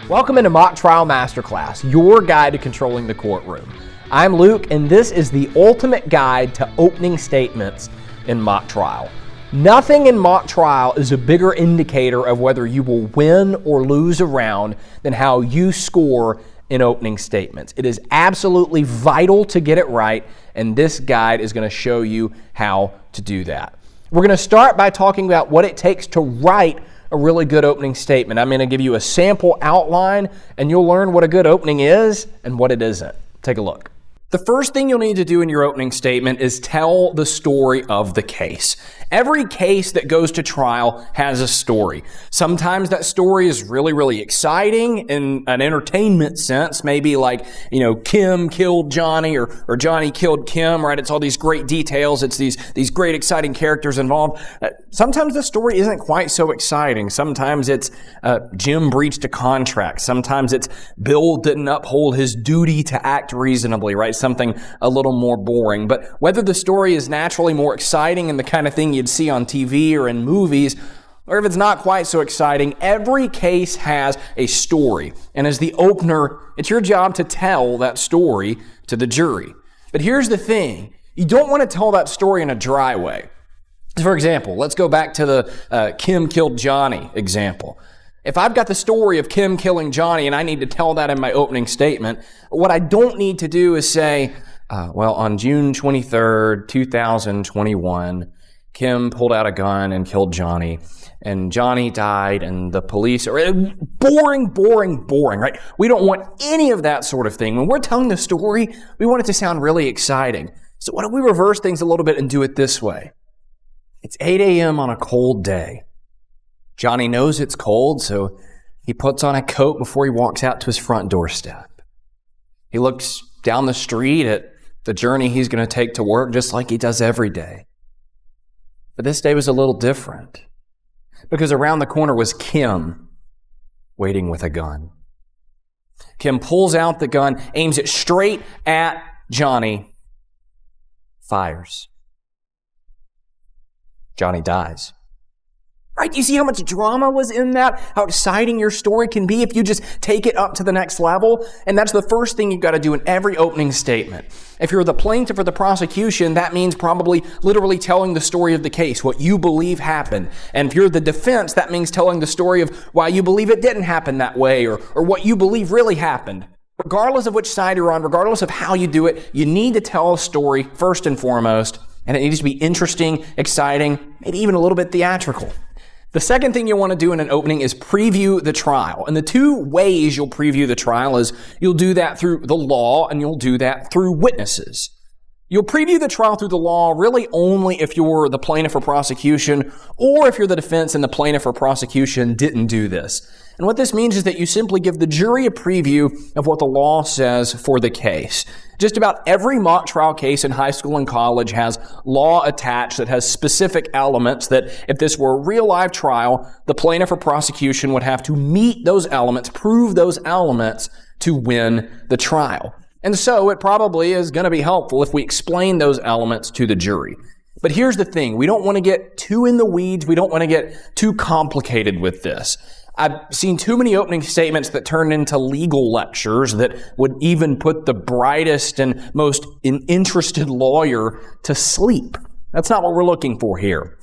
Welcome into Mock Trial Masterclass, your guide to controlling the courtroom. I'm Luke, and this is the ultimate guide to opening statements in mock trial. Nothing in mock trial is a bigger indicator of whether you will win or lose a round than how you score in opening statements. It is absolutely vital to get it right, and this guide is going to show you how to do that. We're going to start by talking about what it takes to write a really good opening statement. I'm going to give you a sample outline, and you'll learn what a good opening is and what it isn't. Take a look. The first thing you'll need to do in your opening statement is tell the story of the case. Every case that goes to trial has a story. Sometimes that story is really exciting in an entertainment sense, maybe like, Kim killed Johnny or Johnny killed Kim, right? It's all these great details. It's these great exciting characters involved. Sometimes the story isn't quite so exciting. Sometimes it's Jim breached a contract. Sometimes it's Bill didn't uphold his duty to act reasonably, right? Something a little more boring. But whether the story is naturally more exciting and the kind of thing you'd see on TV or in movies, or if it's not quite so exciting, every case has a story. And as the opener, it's your job to tell that story to the jury. But here's the thing. You don't want to tell that story in a dry way. For example, let's go back to the Kim killed Johnny example. If I've got the story of Kim killing Johnny and I need to tell that in my opening statement, what I don't need to do is say, on June 23rd, 2021, Kim pulled out a gun and killed Johnny, and Johnny died, and the police are boring, right? We don't want any of that sort of thing. When we're telling the story, we want it to sound really exciting. So why don't we reverse things a little bit and do it this way? It's 8 a.m. on a cold day. Johnny knows it's cold, so he puts on a coat before he walks out to his front doorstep. He looks down the street at the journey he's going to take to work just like he does every day. But this day was a little different because around the corner was Kim waiting with a gun. Kim pulls out the gun, aims it straight at Johnny, fires. Johnny dies. Right? You see how much drama was in that? How exciting your story can be if you just take it up to the next level? And that's the first thing you've got to do in every opening statement. If you're the plaintiff or the prosecution, that means probably literally telling the story of the case, what you believe happened. And if you're the defense, that means telling the story of why you believe it didn't happen that way or what you believe really happened. Regardless of which side you're on, regardless of how you do it, you need to tell a story first and foremost, and it needs to be interesting, exciting, maybe even a little bit theatrical. The second thing you'll want to do in an opening is preview the trial. And the two ways you'll preview the trial is you'll do that through the law and you'll do that through witnesses. You'll preview the trial through the law really only if you're the plaintiff or prosecution or if you're the defense and the plaintiff or prosecution didn't do this. And what this means is that you simply give the jury a preview of what the law says for the case. Just about every mock trial case in high school and college has law attached that has specific elements that if this were a real live trial, the plaintiff or prosecution would have to meet those elements, prove those elements to win the trial. And so it probably is going to be helpful if we explain those elements to the jury. But here's the thing. We don't want to get too in the weeds. We don't want to get too complicated with this. I've seen too many opening statements that turn into legal lectures that would even put the brightest and most interested lawyer to sleep. That's not what we're looking for here.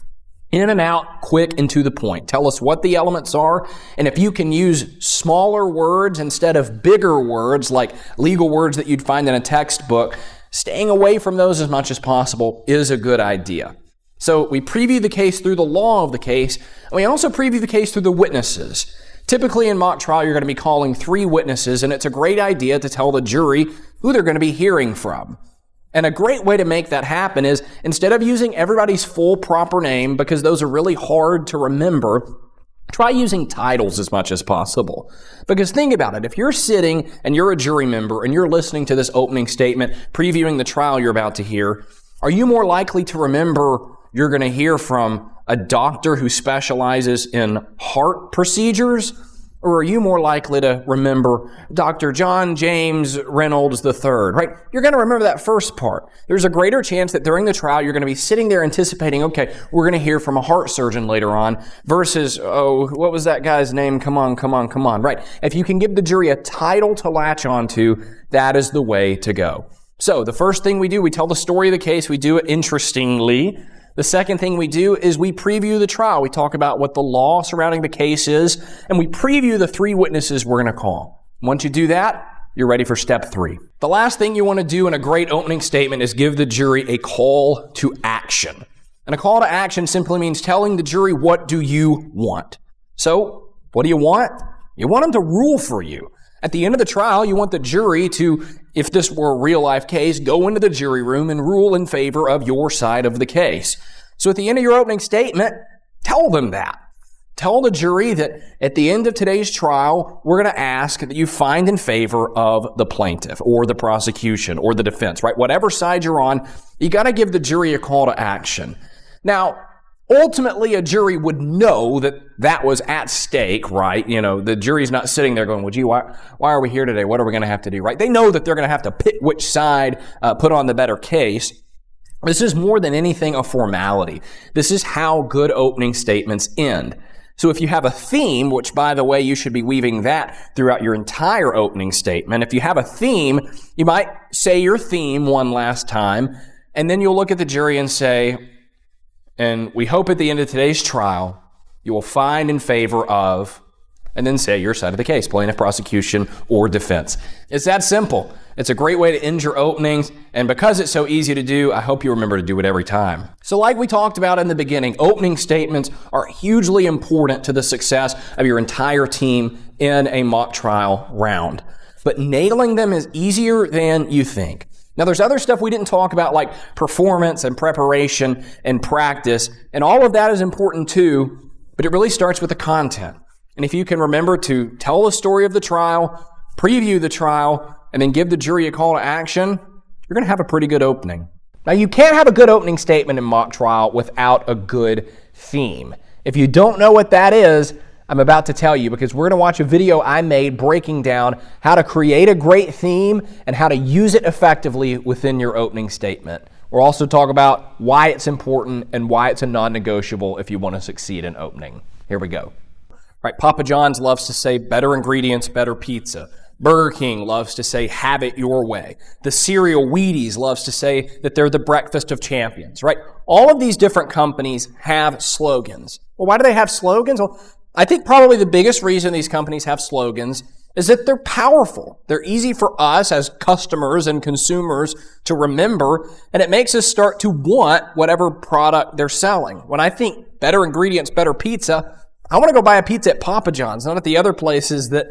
In and out, quick and to the point. Tell us what the elements are, and if you can use smaller words instead of bigger words, like legal words that you'd find in a textbook, staying away from those as much as possible is a good idea. So we preview the case through the law of the case, and we also preview the case through the witnesses. Typically in mock trial, you're going to be calling 3 witnesses, and it's a great idea to tell the jury who they're going to be hearing from. And a great way to make that happen is instead of using everybody's full proper name, because those are really hard to remember, try using titles as much as possible. Because think about it, if you're sitting and you're a jury member and you're listening to this opening statement, previewing the trial you're about to hear, are you more likely to remember you're going to hear from a doctor who specializes in heart procedures Or are you more likely to remember Dr. John James Reynolds III, right? You're going to remember that first part. There's a greater chance that during the trial, you're going to be sitting there anticipating, okay, we're going to hear from a heart surgeon later on versus, oh, what was that guy's name? Come on, right? If you can give the jury a title to latch onto, that is the way to go. So the first thing we do, we tell the story of the case. We do it interestingly. The second thing we do is we preview the trial. We talk about what the law surrounding the case is, and we preview the 3 witnesses we're going to call. Once you do that, you're ready for step 3. The last thing you want to do in a great opening statement is give the jury a call to action. And a call to action simply means telling the jury, what do you want? So, what do you want? You want them to rule for you. At the end of the trial, you want the jury to, if this were a real-life case, go into the jury room and rule in favor of your side of the case. So at the end of your opening statement, tell them that. Tell the jury that at the end of today's trial, we're going to ask that you find in favor of the plaintiff or the prosecution or the defense, right? Whatever side you're on, you got to give the jury a call to action. Now, ultimately, a jury would know that that was at stake, right? You know, the jury's not sitting there going, well, gee, why are we here today? What are we going to have to do, right? They know that they're going to have to pick which side put on the better case. This is more than anything a formality. This is how good opening statements end. So if you have a theme, which, by the way, you should be weaving that throughout your entire opening statement. If you have a theme, you might say your theme one last time, and then you'll look at the jury and say, and we hope at the end of today's trial, you will find in favor of, and then say your side of the case, plaintiff, prosecution, or defense. It's that simple. It's a great way to end your openings, and because it's so easy to do, I hope you remember to do it every time. So like we talked about in the beginning, opening statements are hugely important to the success of your entire team in a mock trial round. But nailing them is easier than you think. Now, there's other stuff we didn't talk about, like performance and preparation and practice, and all of that is important too, but it really starts with the content. And if you can remember to tell the story of the trial, preview the trial, and then give the jury a call to action, you're going to have a pretty good opening. Now, you can't have a good opening statement in mock trial without a good theme. If you don't know what that is, I'm about to tell you, because we're going to watch a video I made breaking down how to create a great theme and how to use it effectively within your opening statement. We'll also talk about why it's important and why it's a non-negotiable if you want to succeed in opening. Here we go. Right, Papa John's loves to say better ingredients, better pizza. Burger King loves to say have it your way. The cereal Wheaties loves to say that they're the breakfast of champions, right? All of these different companies have slogans. Well, why do they have slogans? Well, I think probably the biggest reason these companies have slogans is that they're powerful. They're easy for us as customers and consumers to remember, and it makes us start to want whatever product they're selling. When I think better ingredients, better pizza, I want to go buy a pizza at Papa John's, not at the other places that,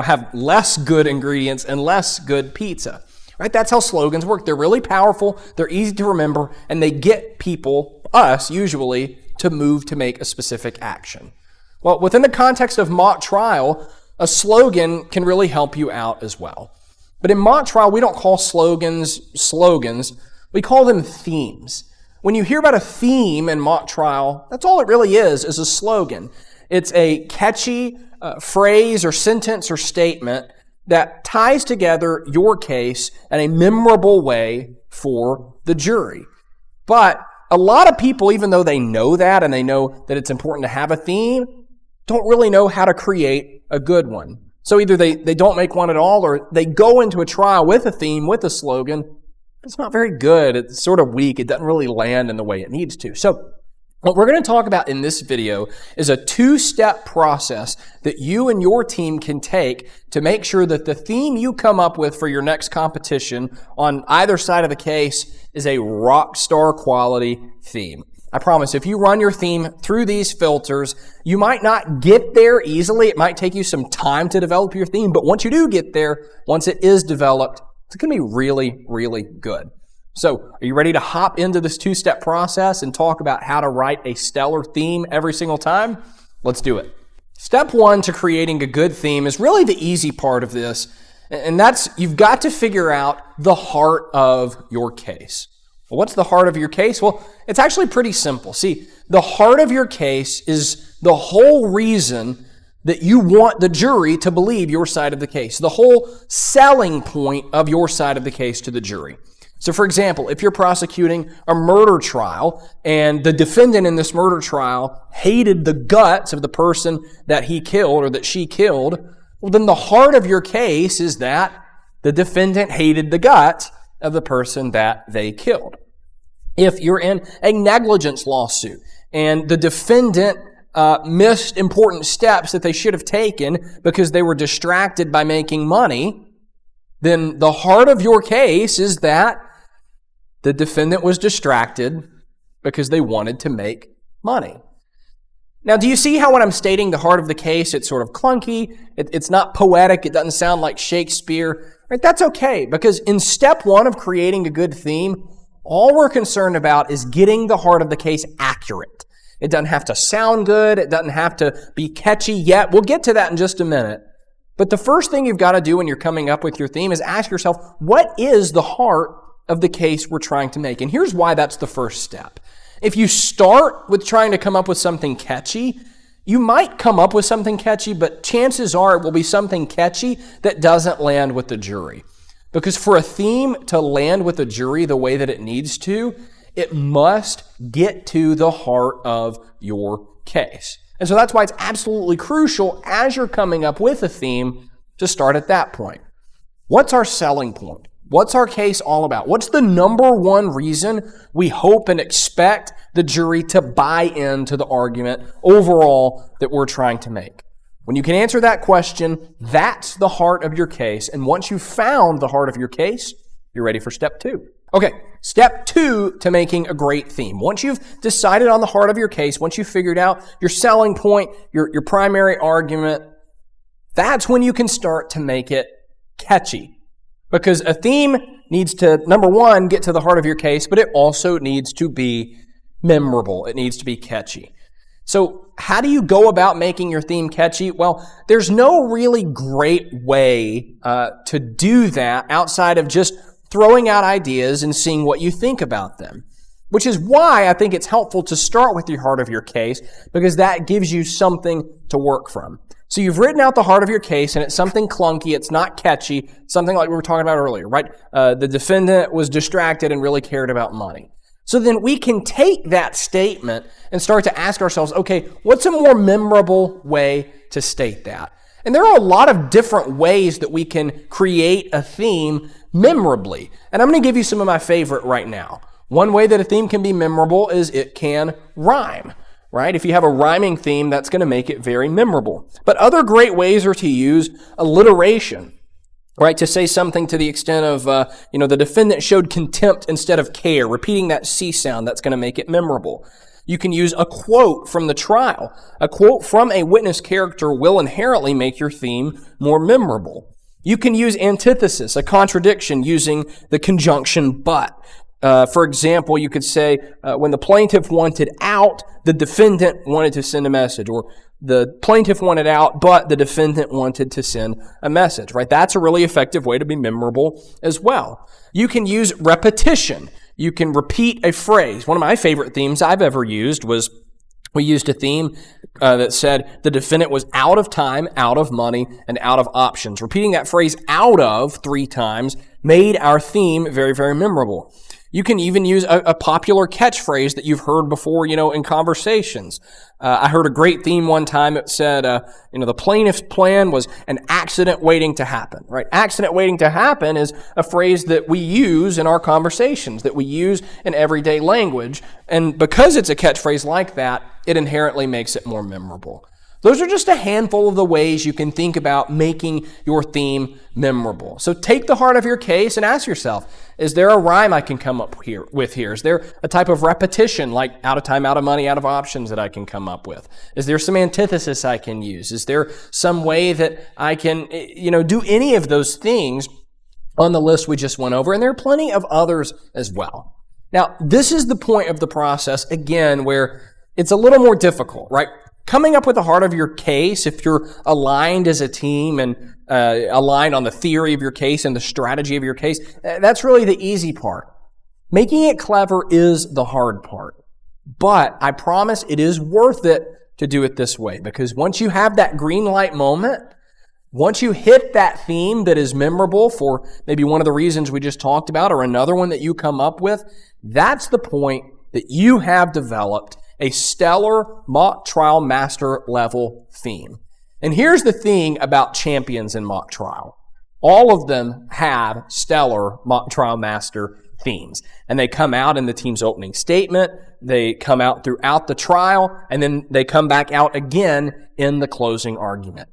have less good ingredients and less good pizza. Right? That's how slogans work. They're really powerful, they're easy to remember, and they get people, us usually, to move to make a specific action. Well, within the context of mock trial, a slogan can really help you out as well. But in mock trial, we don't call slogans, we call them themes. When you hear about a theme in mock trial, that's all it really is a slogan. It's a catchy phrase or sentence or statement that ties together your case in a memorable way for the jury. But a lot of people, even though they know that and they know that it's important to have a theme, don't really know how to create a good one. So either they don't make one at all, or they go into a trial with a theme, with a slogan. It's not very good. It's sort of weak. It doesn't really land in the way it needs to. So what we're going to talk about in this video is a 2-step process that you and your team can take to make sure that the theme you come up with for your next competition on either side of the case is a rock star quality theme. I promise, if you run your theme through these filters, you might not get there easily. It might take you some time to develop your theme, but once you do get there, once it is developed, it's going to be really, really good. So, are you ready to hop into this 2-step process and talk about how to write a stellar theme every single time? Let's do it. Step 1 to creating a good theme is really the easy part of this, and that's you've got to figure out the heart of your case. Well, what's the heart of your case? Well, it's actually pretty simple. See, the heart of your case is the whole reason that you want the jury to believe your side of the case, the whole selling point of your side of the case to the jury. So for example, if you're prosecuting a murder trial and the defendant in this murder trial hated the guts of the person that he killed or that she killed, well, then the heart of your case is that the defendant hated the guts of the person that they killed. If you're in a negligence lawsuit and the defendant missed important steps that they should have taken because they were distracted by making money, then the heart of your case is that the defendant was distracted because they wanted to make money. Now, do you see how when I'm stating the heart of the case, it's sort of clunky, it's not poetic, it doesn't sound like Shakespeare? Right? That's okay, because in step one of creating a good theme, all we're concerned about is getting the heart of the case accurate. It doesn't have to sound good, it doesn't have to be catchy yet. We'll get to that in just a minute. But the first thing you've got to do when you're coming up with your theme is ask yourself, what is the heart of the case we're trying to make? And here's why that's the first step. If you start with trying to come up with something catchy, you might come up with something catchy, but chances are it will be something catchy that doesn't land with the jury. Because for a theme to land with the jury the way that it needs to, it must get to the heart of your case. And so that's why it's absolutely crucial as you're coming up with a theme to start at that point. What's our selling point? What's our case all about? What's the number one reason we hope and expect the jury to buy into the argument overall that we're trying to make? When you can answer that question, that's the heart of your case. And once you've found the heart of your case, you're ready for step two. Okay, step two to making a great theme. Once you've decided on the heart of your case, once you've figured out your selling point, your primary argument, that's when you can start to make it catchy. Because a theme needs to, number one, get to the heart of your case, but it also needs to be memorable. It needs to be catchy. So how do you go about making your theme catchy? Well, there's no really great way to do that outside of just throwing out ideas and seeing what you think about them. Which is why I think it's helpful to start with the heart of your case, because that gives you something to work from. So you've written out the heart of your case, and it's something clunky, it's not catchy, something like we were talking about earlier, right? The defendant was distracted and really cared about money. So then we can take that statement and start to ask ourselves, okay, what's a more memorable way to state that? And there are a lot of different ways that we can create a theme memorably. And I'm going to give you some of my favorite right now. One way that a theme can be memorable is it can rhyme. Right? If you have a rhyming theme, that's going to make it very memorable. But other great ways are to use alliteration, right? To say something to the extent of, the defendant showed contempt instead of care, repeating that C sound, that's going to make it memorable. You can use a quote from the trial. A quote from a witness character will inherently make your theme more memorable. You can use antithesis, a contradiction, using the conjunction but. For example, you could say, when the plaintiff wanted out, the defendant wanted to send a message. Or the plaintiff wanted out, but the defendant wanted to send a message, right? That's a really effective way to be memorable as well. You can use repetition. You can repeat a phrase. One of my favorite themes I've ever used was, we used a theme that said the defendant was out of time, out of money, and out of options. Repeating that phrase out of 3 times made our theme very, very memorable. You can even use a popular catchphrase that you've heard before, in conversations. I heard a great theme one time. It said, the plaintiff's plan was an accident waiting to happen, right? Accident waiting to happen is a phrase that we use in our conversations, that we use in everyday language. And because it's a catchphrase like that, it inherently makes it more memorable. Those are just a handful of the ways you can think about making your theme memorable. So take the heart of your case and ask yourself, is there a rhyme I can come up with here? Is there a type of repetition like out of time, out of money, out of options that I can come up with? Is there some antithesis I can use? Is there some way that I can, do any of those things on the list we just went over? And there are plenty of others as well. Now, this is the point of the process, again, where it's a little more difficult, right? Coming up with the heart of your case, if you're aligned as a team and aligned on the theory of your case and the strategy of your case, that's really the easy part. Making it clever is the hard part. But I promise it is worth it to do it this way, because once you have that green light moment, once you hit that theme that is memorable for maybe one of the reasons we just talked about or another one that you come up with, that's the point that you have developed a stellar mock trial master level theme. And here's the thing about champions in mock trial. All of them have stellar mock trial master themes. And they come out in the team's opening statement, they come out throughout the trial, and then they come back out again in the closing argument.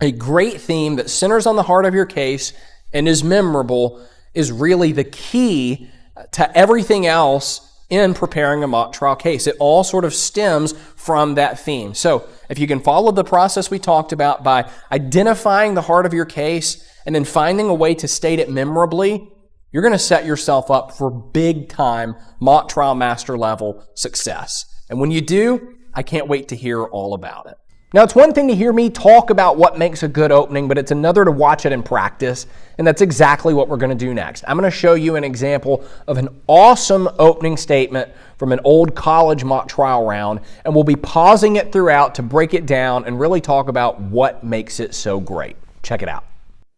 A great theme that centers on the heart of your case and is memorable is really the key to everything else in preparing a mock trial case. It all sort of stems from that theme. So if you can follow the process we talked about by identifying the heart of your case and then finding a way to state it memorably, you're going to set yourself up for big time mock trial master level success. And when you do, I can't wait to hear all about it. Now, it's one thing to hear me talk about what makes a good opening, but it's another to watch it in practice, and that's exactly what we're going to do next. I'm going to show you an example of an awesome opening statement from an old college mock trial round, and we'll be pausing it throughout to break it down and really talk about what makes it so great. Check it out.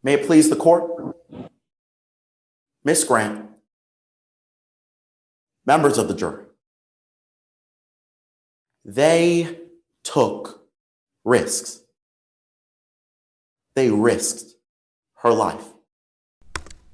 May it please the court. Miss Grant, members of the jury, they took risks. They risked her life.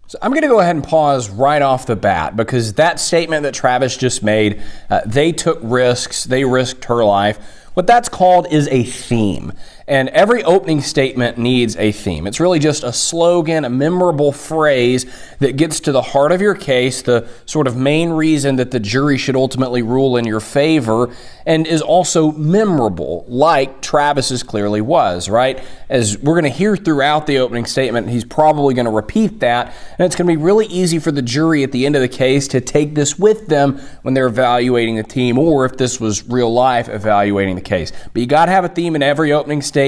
So I'm going to go ahead and pause right off the bat because that statement that Travis just made, they took risks, they risked her life. What that's called is a theme. And every opening statement needs a theme. It's really just a slogan, a memorable phrase that gets to the heart of your case, the sort of main reason that the jury should ultimately rule in your favor, and is also memorable, like Travis's clearly was, right? As we're going to hear throughout the opening statement, he's probably going to repeat that, and it's going to be really easy for the jury at the end of the case to take this with them when they're evaluating the team, or if this was real life, evaluating the case. But you got to have a theme in every opening statement.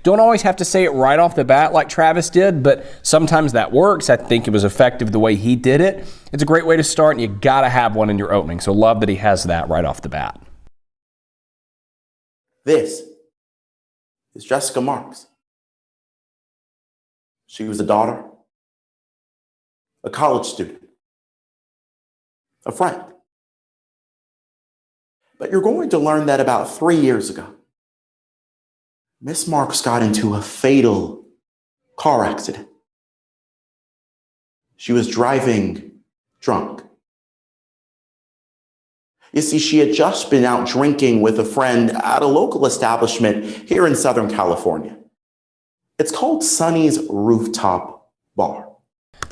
Don't always have to say it right off the bat like Travis did, but sometimes that works. I think it was effective the way he did it. It's a great way to start, and you got to have one in your opening. So love that he has that right off the bat. This is Jessica Marks. She was a daughter, a college student, a friend. But you're going to learn that about 3 years ago, Miss Marks got into a fatal car accident. She was driving drunk. You see, she had just been out drinking with a friend at a local establishment here in Southern California. It's called Sunny's Rooftop Bar.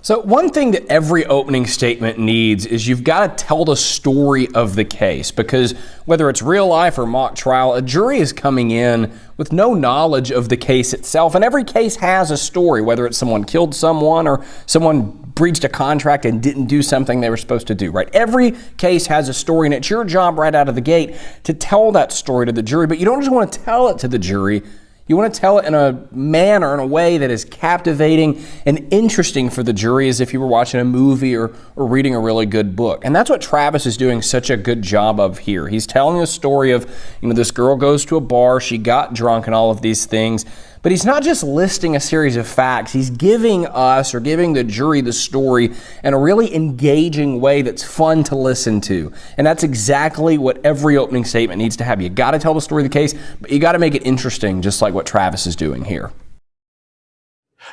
So one thing that every opening statement needs is you've got to tell the story of the case, because whether it's real life or mock trial, a jury is coming in with no knowledge of the case itself. And every case has a story, whether it's someone killed someone or someone breached a contract and didn't do something they were supposed to do, right? Every case has a story, and it's your job right out of the gate to tell that story to the jury. But you don't just want to tell it to the jury. You want to tell it in a manner, in a way that is captivating and interesting for the jury, as if you were watching a movie or reading a really good book. And that's what Travis is doing such a good job of here. He's telling a story of, this girl goes to a bar, she got drunk and all of these things. But he's not just listing a series of facts. He's giving us, or giving the jury, the story in a really engaging way that's fun to listen to. And that's exactly what every opening statement needs to have. You got to tell the story of the case, but you got to make it interesting, just like what Travis is doing here.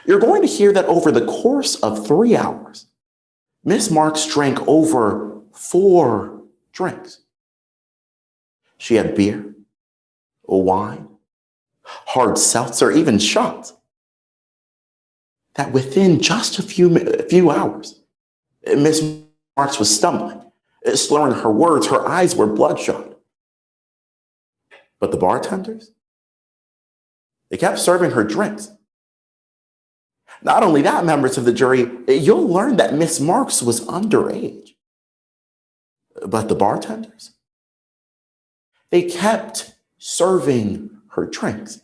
You're going to hear that over the course of 3 hours, Miss Marks drank over 4 drinks. She had beer, wine, hard seltzer, even shots. That within just a few hours, Miss Marks was stumbling, slurring her words. Her eyes were bloodshot. But the bartenders, they kept serving her drinks. Not only that, members of the jury, you'll learn that Miss Marks was underage. But the bartenders, they kept serving her drinks.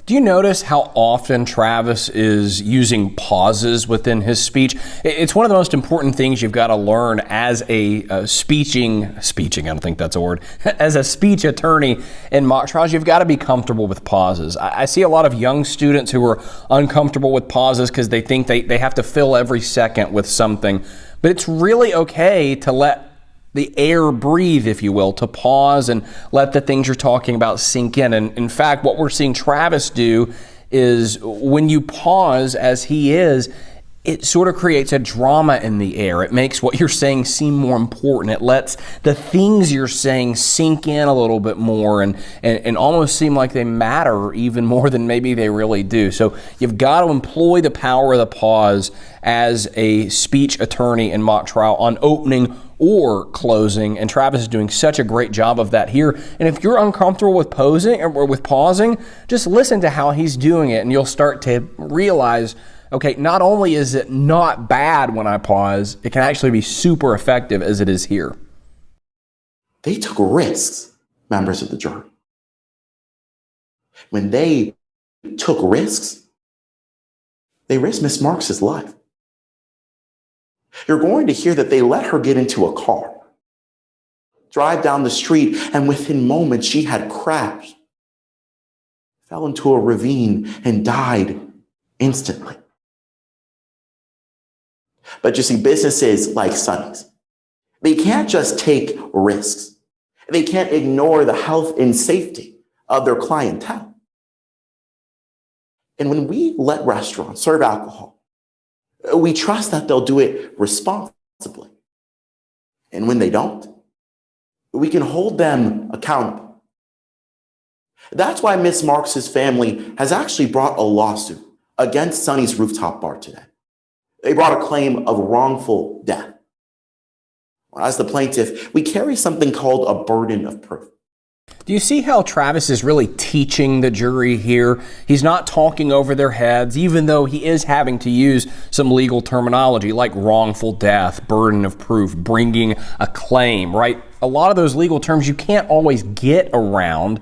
Do you notice how often Travis is using pauses within his speech? It's one of the most important things you've got to learn as a speeching, I don't think that's a word, as a speech attorney in mock trials. You've got to be comfortable with pauses. I see a lot of young students who are uncomfortable with pauses because they think they have to fill every second with something. But it's really okay to let the air breathe, if you will, to pause and let the things you're talking about sink in. And in fact, what we're seeing Travis do is when you pause, as he is, it sort of creates a drama in the air. It makes what you're saying seem more important. It lets the things you're saying sink in a little bit more and almost seem like they matter even more than maybe they really do. So you've got to employ the power of the pause as a speech attorney in mock trial on opening or closing, and Travis is doing such a great job of that here. And if you're uncomfortable with pausing, just listen to how he's doing it, and you'll start to realize, okay, not only is it not bad when I pause, it can actually be super effective as it is here. They took risks, members of the jury. When they took risks, they risked Miss Marks' life. You're going to hear that they let her get into a car, drive down the street, and within moments she had crashed, fell into a ravine, and died instantly. But you see, businesses like Sonny's, they can't just take risks. They can't ignore the health and safety of their clientele. And when we let restaurants serve alcohol, we trust that they'll do it responsibly. And when they don't, we can hold them accountable. That's why Miss Marks' family has actually brought a lawsuit against Sonny's Rooftop Bar today. They brought a claim of wrongful death. As the plaintiff, we carry something called a burden of proof. Do you see how Travis is really teaching the jury here? He's not talking over their heads, even though he is having to use some legal terminology like wrongful death, burden of proof, bringing a claim, right? A lot of those legal terms you can't always get around,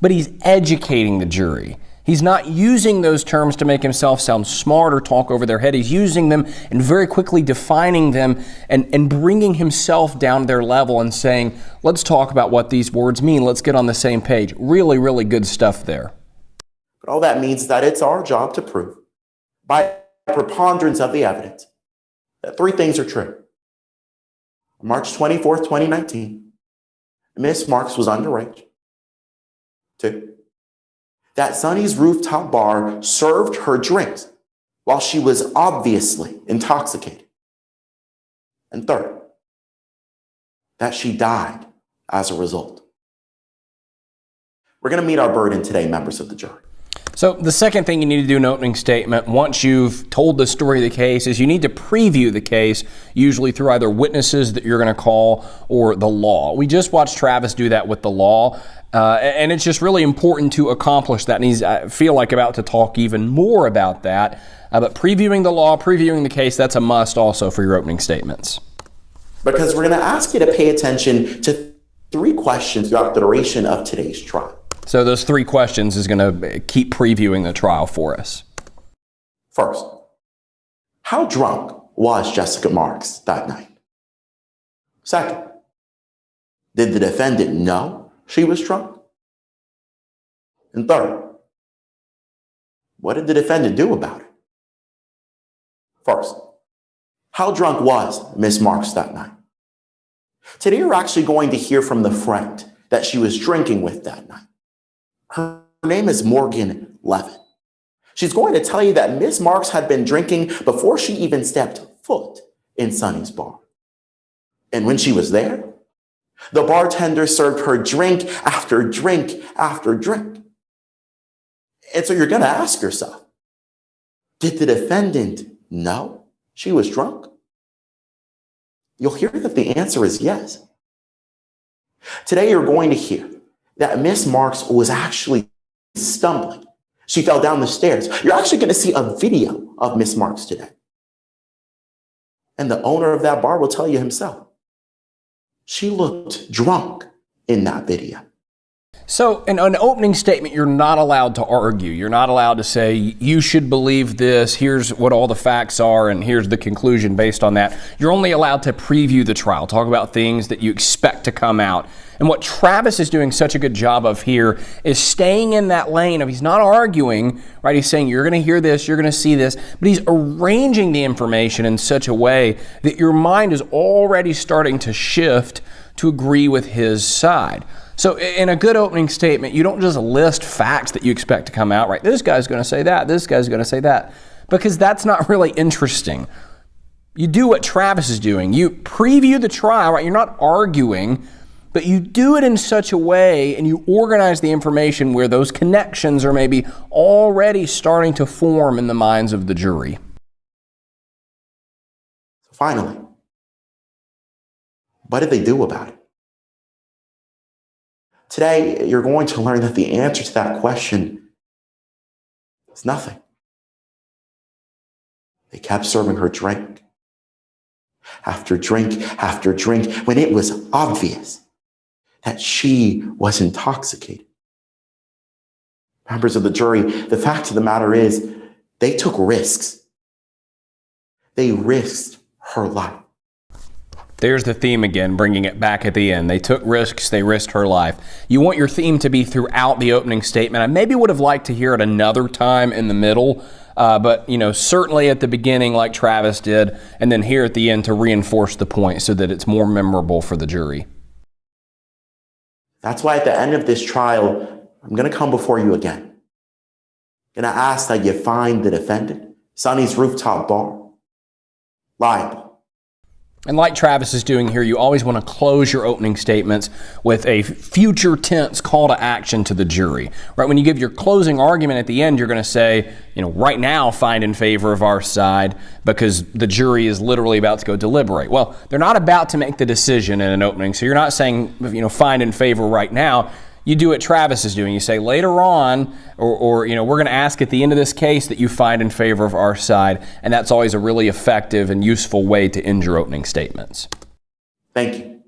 but he's educating the jury. He's not using those terms to make himself sound smart or talk over their head. He's using them and very quickly defining them and bringing himself down to their level and saying, let's talk about what these words mean. Let's get on the same page. Really, really good stuff there. But all that means that it's our job to prove, by preponderance of the evidence, that three things are true. On March 24th, 2019, Miss Marks was underage. 2, that Sonny's Rooftop Bar served her drinks while she was obviously intoxicated. And 3rd, that she died as a result. We're going to meet our burden today, members of the jury. So the second thing you need to do in an opening statement, once you've told the story of the case, is you need to preview the case, usually through either witnesses that you're going to call or the law. We just watched Travis do that with the law, and it's just really important to accomplish that. And he's, I feel like, about to talk even more about that. But previewing the law, previewing the case, that's a must also for your opening statements. Because we're going to ask you to pay attention to 3 questions throughout the duration of today's trial. So those 3 questions is going to keep previewing the trial for us. First, how drunk was Jessica Marks that night? Second, did the defendant know she was drunk? And third, what did the defendant do about it? First, how drunk was Miss Marks that night? Today, you're actually going to hear from the friend that she was drinking with that night. Her name is Morgan Levin. She's going to tell you that Miss Marks had been drinking before she even stepped foot in Sonny's bar. And when she was there, the bartender served her drink after drink after drink. And so you're going to ask yourself, did the defendant know she was drunk? You'll hear that the answer is yes. Today, you're going to hear that Miss Marks was actually stumbling. She fell down the stairs. You're actually going to see a video of Miss Marks today. And the owner of that bar will tell you himself. She looked drunk in that video. So in an opening statement, you're not allowed to argue. You're not allowed to say, you should believe this, here's what all the facts are, and here's the conclusion based on that. You're only allowed to preview the trial, talk about things that you expect to come out. And what Travis is doing such a good job of here is staying in that lane of, he's not arguing, right? He's saying, you're going to hear this, you're going to see this, but he's arranging the information in such a way that your mind is already starting to shift to agree with his side. So in a good opening statement, you don't just list facts that you expect to come out, right? This guy's going to say that, this guy's going to say that, because that's not really interesting. You do what Travis is doing. You preview the trial, right? You're not arguing, but you do it in such a way and you organize the information where those connections are maybe already starting to form in the minds of the jury. Finally, what did they do about it? Today, you're going to learn that the answer to that question is nothing. They kept serving her drink after drink after drink when it was obvious that she was intoxicated. Members of the jury, the fact of the matter is they took risks. They risked her life. There's the theme again, bringing it back at the end. They took risks, they risked her life. You want your theme to be throughout the opening statement. I maybe would have liked to hear it another time in the middle, but certainly at the beginning like Travis did, and then here at the end to reinforce the point so that it's more memorable for the jury. That's why at the end of this trial, I'm going to come before you again. I'm going to ask that you find the defendant, Sonny's Rooftop Bar, liable. And like Travis is doing here, you always want to close your opening statements with a future tense call to action to the jury. Right? When you give your closing argument at the end, you're going to say, right now find in favor of our side, because the jury is literally about to go deliberate. Well, they're not about to make the decision in an opening, so you're not saying, find in favor right now. You do what Travis is doing. You say later on, or we're going to ask at the end of this case that you find in favor of our side, and that's always a really effective and useful way to end your opening statements. Thank you.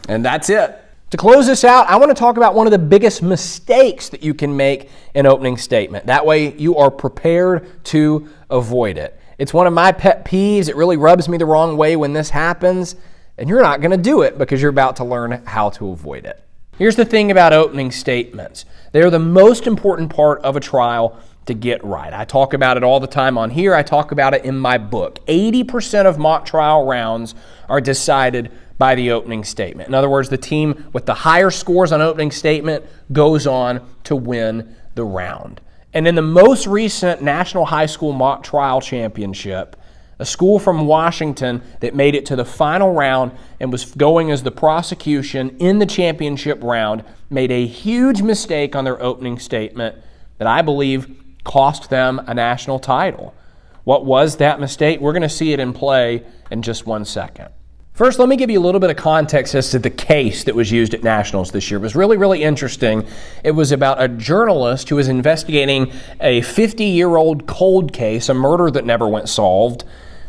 And that's it. To close this out, I want to talk about one of the biggest mistakes that you can make in opening statement. That way you are prepared to avoid it. It's one of my pet peeves. It really rubs me the wrong way when this happens, and you're not going to do it because you're about to learn how to avoid it. Here's the thing about opening statements. They are the most important part of a trial to get right. I talk about it all the time on here. I talk about it in my book. 80% of mock trial rounds are decided by the opening statement. In other words, the team with the higher scores on opening statement goes on to win the round. And in the most recent National High School Mock Trial Championship, a school from Washington that made it to the final round and was going as the prosecution in the championship round made a huge mistake on their opening statement that I believe cost them a national title. What was that mistake? We're going to see it in play in just 1 second. First, let me give you a little bit of context as to the case that was used at Nationals this year. It was really, really interesting. It was about a journalist who was investigating a 50-year-old cold case, a murder that never went solved.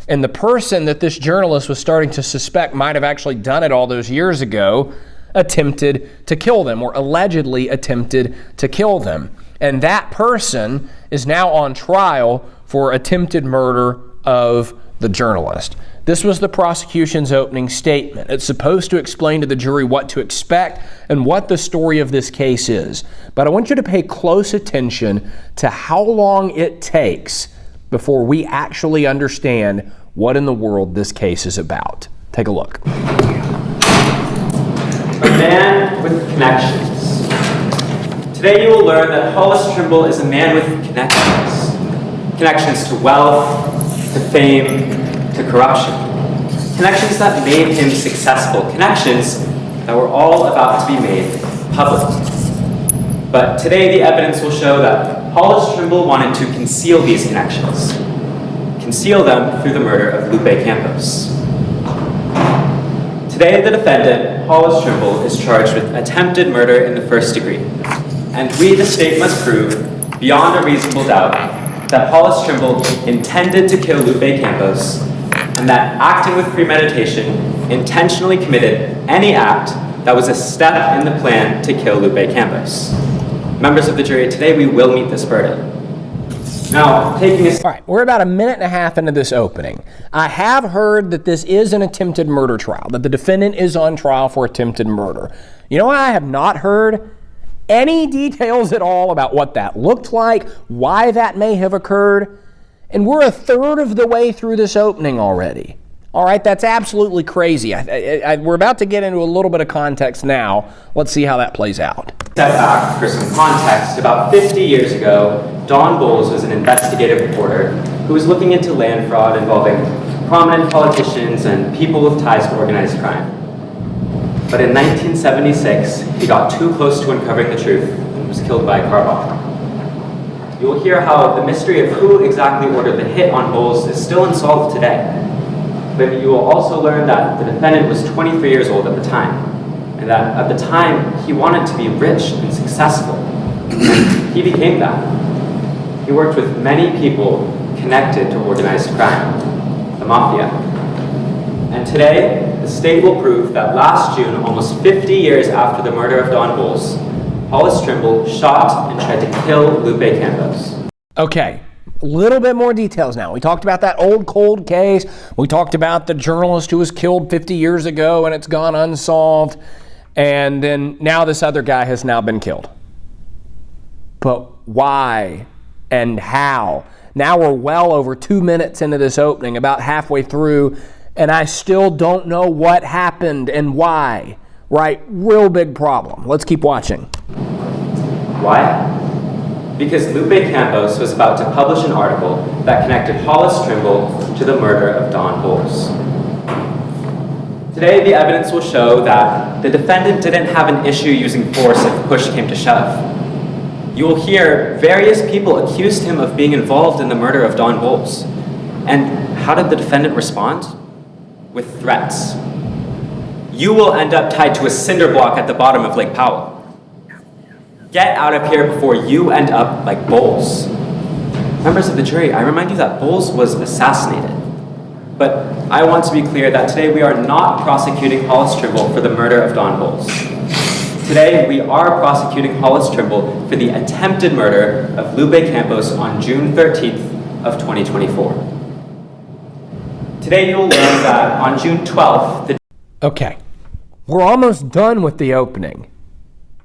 And the person that this journalist was starting to suspect might have actually done it all those years ago attempted to kill them, or allegedly attempted to kill them. And that person is now on trial for attempted murder of the journalist. This was the prosecution's opening statement. It's supposed to explain to the jury what to expect and what the story of this case is. But I want you to pay close attention to how long it takes before we actually understand what in the world this case is about. Take a look. A man with connections. Today you will learn that Hollis Trimble is a man with connections. Connections to wealth, to fame, to corruption. Connections that made him successful. Connections that were all about to be made public. But today the evidence will show that Hollis Trimble wanted to conceal these connections. Conceal them through the murder of Lupe Campos. Today the defendant, Hollis Trimble, is charged with attempted murder in the first degree. And we, the state, must prove, beyond a reasonable doubt, that Hollis Trimble intended to kill Lupe Campos, and that, acting with premeditation, intentionally committed any act that was a step in the plan to kill Lupe Campos. Members of the jury, today we will meet this verdict. Now, taking a... All right, we're about a minute and a half into this opening. I have heard that this is an attempted murder trial, that the defendant is on trial for attempted murder. You know what I have not heard? Any details at all about what that looked like, why that may have occurred. And we're a third of the way through this opening already. All right, that's absolutely crazy. We're about to get into a little bit of context now. Let's see how that plays out. Step back for some context. About 50 years ago, Don Bowles was an investigative reporter who was looking into land fraud involving prominent politicians and people with ties to organized crime. But in 1976, he got too close to uncovering the truth and was killed by a car bomb. You will hear how the mystery of who exactly ordered the hit on Bowles is still unsolved today. But you will also learn that the defendant was 23 years old at the time, and that at the time he wanted to be rich and successful. And he became that. He worked with many people connected to organized crime, the mafia. And today, the state will prove that last June, almost 50 years after the murder of Don Bowles, Hollis Trimble shot and tried to kill Lupe Campos. Okay. A little bit more details now. We talked about that old cold case. We talked about the journalist who was killed 50 years ago and it's gone unsolved. And then now this other guy has now been killed. But why and how? Now we're well over 2 minutes into this opening, about halfway through, and I still don't know what happened and why. Right? Real big problem. Let's keep watching. Why? Because Lupe Campos was about to publish an article that connected Hollis Trimble to the murder of Don Bowles. Today, the evidence will show that the defendant didn't have an issue using force if push came to shove. You will hear various people accused him of being involved in the murder of Don Bowles. And how did the defendant respond? With threats. You will end up tied to a cinder block at the bottom of Lake Powell. Get out of here before you end up like Bowles. Members of the jury, I remind you that Bowles was assassinated. But I want to be clear that today we are not prosecuting Hollis Trimble for the murder of Don Bowles. Today we are prosecuting Hollis Trimble for the attempted murder of Lupe Campos on June 13th of 2024. Today you'll learn that on June 12th... Okay, we're almost done with the opening.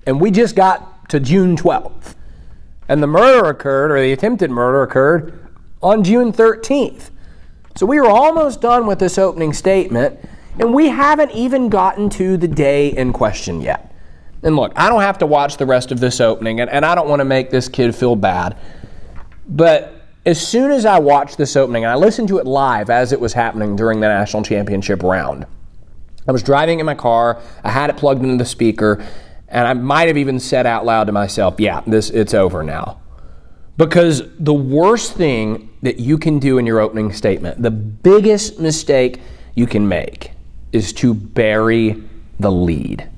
And we just got to June 12th. And the murder occurred, or the attempted murder occurred, on June 13th. So we were almost done with this opening statement, and we haven't even gotten to the day in question yet. And look, I don't have to watch the rest of this opening, and I don't want to make this kid feel bad. But as soon as I watched this opening, and I listened to it live as it was happening during the national championship round, I was driving in my car, I had it plugged into the speaker, and I might have even said out loud to myself, yeah, it's over now. Because the worst thing that you can do in your opening statement, the biggest mistake you can make, is to bury the lead.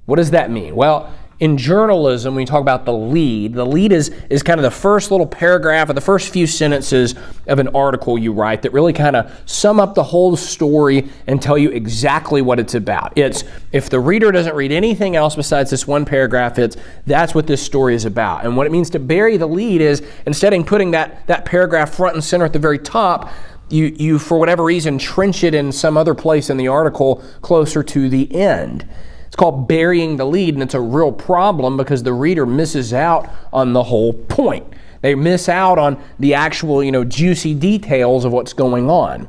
What does that mean? Well, in journalism, when you talk about the lead is kind of the first little paragraph or the first few sentences of an article you write that really kind of sum up the whole story and tell you exactly what it's about. It's, if the reader doesn't read anything else besides this one paragraph, that's what this story is about. And what it means to bury the lead is, instead of putting that paragraph front and center at the very top, you for whatever reason trench it in some other place in the article closer to the end. It's called burying the lead, and it's a real problem because the reader misses out on the whole point. They miss out on the actual, juicy details of what's going on.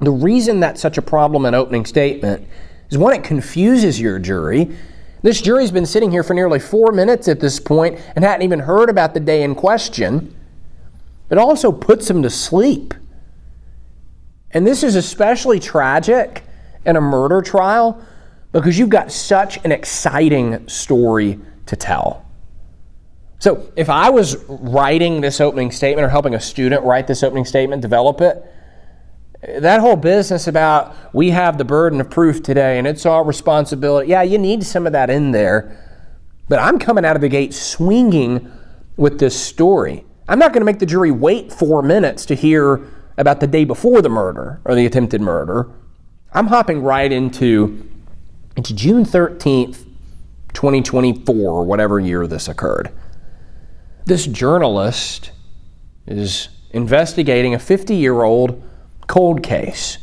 The reason that's such a problem in opening statement is, one, it confuses your jury. This jury's been sitting here for nearly 4 minutes at this point and hadn't even heard about the day in question. It also puts them to sleep. And this is especially tragic in a murder trial because you've got such an exciting story to tell. So if I was writing this opening statement or helping a student write this opening statement, develop it, that whole business about we have the burden of proof today and it's our responsibility, yeah, you need some of that in there. But I'm coming out of the gate swinging with this story. I'm not going to make the jury wait 4 minutes to hear about the day before the murder or the attempted murder. I'm hopping right into It's June 13th, 2024, or whatever year this occurred. This journalist is investigating a 50-year-old cold case,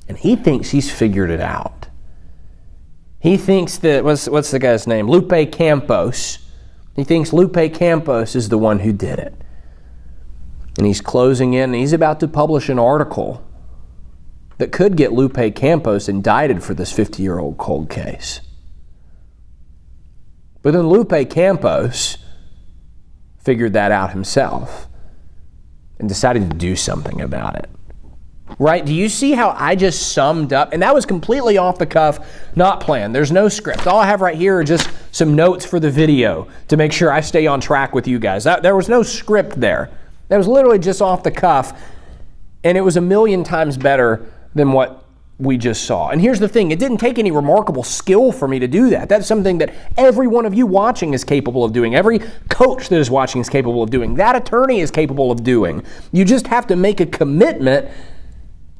and he thinks he's figured it out. He thinks that, what's the guy's name? Lupe Campos. He thinks Lupe Campos is the one who did it. And he's closing in, and he's about to publish an article that could get Lupe Campos indicted for this 50-year-old cold case. But then Lupe Campos figured that out himself and decided to do something about it. Right? Do you see how I just summed up? And that was completely off the cuff, not planned. There's no script. All I have right here are just some notes for the video to make sure I stay on track with you guys. There was no script there. That was literally just off the cuff, and it was a million times better than what we just saw. And here's the thing, it didn't take any remarkable skill for me to do that. That's something that every one of you watching is capable of doing. Every coach that is watching is capable of doing. That attorney is capable of doing. You just have to make a commitment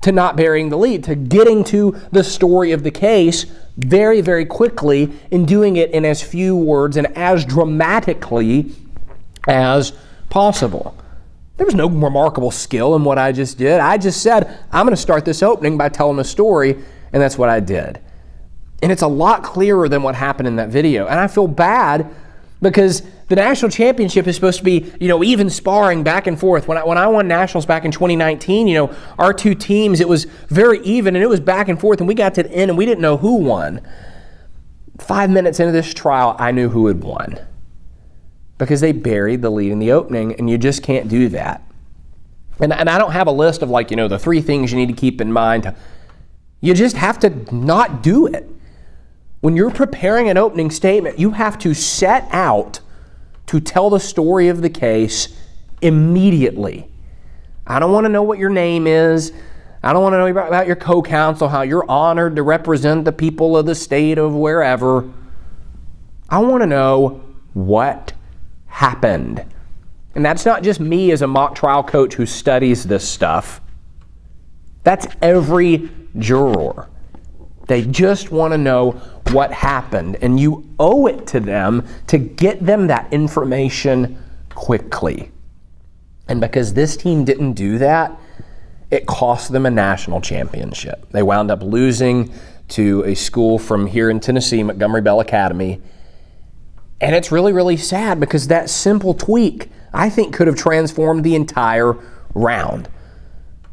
to not burying the lead, to getting to the story of the case very, very quickly, and doing it in as few words and as dramatically as possible. There was no remarkable skill in what I just did. I just said, I'm going to start this opening by telling a story, and that's what I did. And it's a lot clearer than what happened in that video. And I feel bad because the national championship is supposed to be, even sparring back and forth. When I won nationals back in 2019, our two teams, it was very even, and it was back and forth, and we got to the end, and we didn't know who won. 5 minutes into this trial, I knew who had won, because they buried the lead in the opening, and you just can't do that. And I don't have a list of the 3 things you need to keep in mind. You just have to not do it. When you're preparing an opening statement, you have to set out to tell the story of the case immediately. I don't want to know what your name is. I don't want to know about your co-counsel, how you're honored to represent the people of the state of wherever. I want to know what happened. And that's not just me as a mock trial coach who studies this stuff. That's every juror. They just want to know what happened, and you owe it to them to get them that information quickly. And because this team didn't do that, it cost them a national championship. They wound up losing to a school from here in Tennessee, Montgomery Bell Academy. And it's really, really sad because that simple tweak, I think, could have transformed the entire round.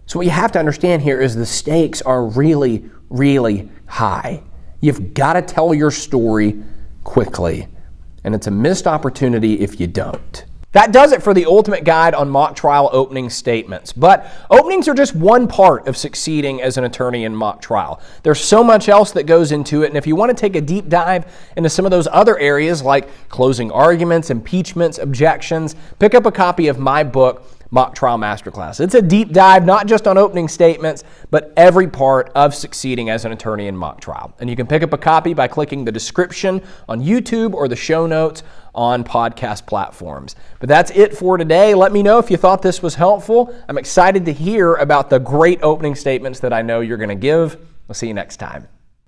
So what you have to understand here is the stakes are really, really high. You've got to tell your story quickly, and it's a missed opportunity if you don't. That does it for the ultimate guide on mock trial opening statements. But openings are just one part of succeeding as an attorney in mock trial. There's so much else that goes into it, and if you want to take a deep dive into some of those other areas like closing arguments, impeachments, objections, pick up a copy of my book, Mock Trial Masterclass. It's a deep dive, not just on opening statements, but every part of succeeding as an attorney in mock trial. And you can pick up a copy by clicking the description on YouTube or the show notes on podcast platforms. But that's it for today. Let me know if you thought this was helpful. I'm excited to hear about the great opening statements that I know you're going to give. We'll see you next time.